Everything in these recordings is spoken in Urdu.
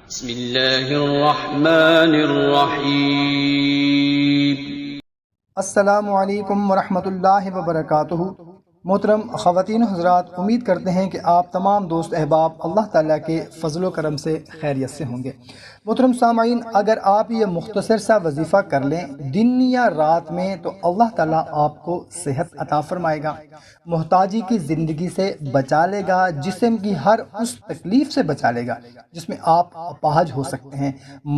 بسم اللہ الرحمن الرحیم۔ السلام علیکم ورحمۃ اللہ وبرکاتہ۔ محترم خواتین و حضرات، امید کرتے ہیں کہ آپ تمام دوست احباب اللہ تعالیٰ کے فضل و کرم سے خیریت سے ہوں گے۔ محترم سامعین، اگر آپ یہ مختصر سا وظیفہ کر لیں دن یا رات میں تو اللہ تعالیٰ آپ کو صحت عطا فرمائے گا، محتاجی کی زندگی سے بچا لے گا، جسم کی ہر اس تکلیف سے بچا لے گا جس میں آپ اپاہج ہو سکتے ہیں،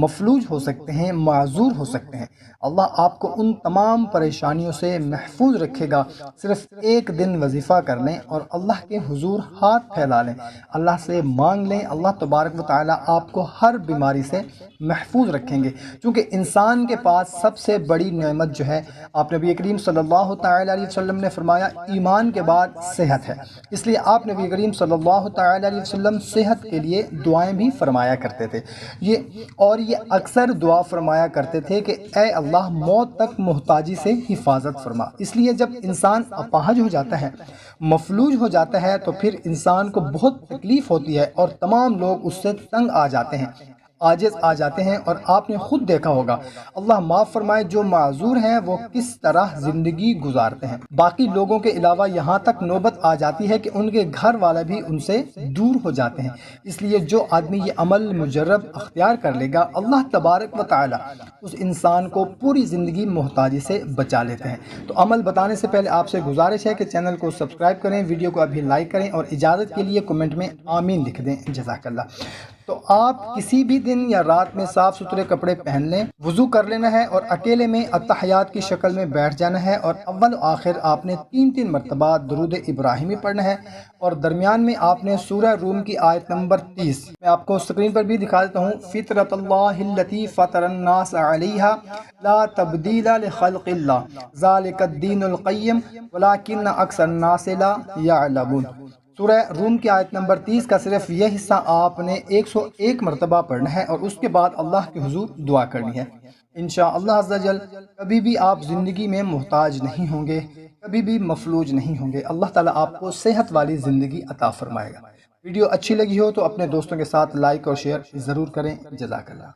مفلوج ہو سکتے ہیں، معذور ہو سکتے ہیں۔ اللہ آپ کو ان تمام پریشانیوں سے محفوظ رکھے گا۔ صرف ایک دن وظیفہ کر لیں اور اللہ کے حضور ہاتھ پھیلا لیں، اللہ سے مانگ لیں، اللہ تبارک و تعالیٰ آپ کو ہر بیماری سے محفوظ رکھیں گے، کیونکہ انسان کے پاس سب سے بڑی نعمت جو ہے، آپ نبی کریم صلی اللہ تعالیٰ علیہ وسلم نے فرمایا، ایمان کے بعد صحت ہے۔ اس لیے آپ نبی کریم صلی اللہ تعالیٰ علیہ وسلم صحت کے لیے دعائیں بھی فرمایا کرتے تھے، یہ اکثر دعا فرمایا کرتے تھے کہ اے اللہ موت تک محتاجی سے حفاظت فرما۔ اس لیے جب انسان اپاہج ہو جاتا ہے، مفلوج ہو جاتا ہے، تو پھر انسان کو بہت تکلیف ہوتی ہے اور تمام لوگ اس سے تنگ آ جاتے ہیں، عاجز آ جاتے ہیں، اور آپ نے خود دیکھا ہوگا، اللہ معاف فرمائے، جو معذور ہیں وہ کس طرح زندگی گزارتے ہیں۔ باقی لوگوں کے علاوہ یہاں تک نوبت آ جاتی ہے کہ ان کے گھر والے بھی ان سے دور ہو جاتے ہیں۔ اس لیے جو آدمی یہ عمل مجرب اختیار کر لے گا، اللہ تبارک و تعالی اس انسان کو پوری زندگی محتاجی سے بچا لیتے ہیں۔ تو عمل بتانے سے پہلے آپ سے گزارش ہے کہ چینل کو سبسکرائب کریں، ویڈیو کو ابھی لائک کریں، اور اجازت کے لیے کمنٹ میں آمین لکھ دیں، جزاک اللہ۔ تو آپ کسی بھی دن یا رات میں صاف ستھرے کپڑے پہن لیں، وضو کر لینا ہے، اور اکیلے میں اتحیات کی شکل میں بیٹھ جانا ہے، اور اول و آخر آپ نے 3 مرتبہ درود ابراہیمی پڑھنا ہے، اور درمیان میں آپ نے سورہ روم کی آیت نمبر 30 میں آپ کو سکرین پر بھی دکھا دیتا ہوں، فطرۃ اللہ التی فطر الناس علیہا لا تبدیل لخلق اللہ ذالک الدین القیم ولکن اکثر الناس لا یعلمون۔ سورہ روم کی آیت نمبر 30 کا صرف یہ حصہ آپ نے 101 مرتبہ پڑھنا ہے، اور اس کے بعد اللہ کے حضور دعا کرنی ہے۔ انشاءاللہ عز و جل کبھی بھی آپ زندگی میں محتاج نہیں ہوں گے، کبھی بھی مفلوج نہیں ہوں گے۔ اللہ تعالیٰ آپ کو صحت والی زندگی عطا فرمائے گا۔ ویڈیو اچھی لگی ہو تو اپنے دوستوں کے ساتھ لائک اور شیئر ضرور کریں، جزاک اللہ۔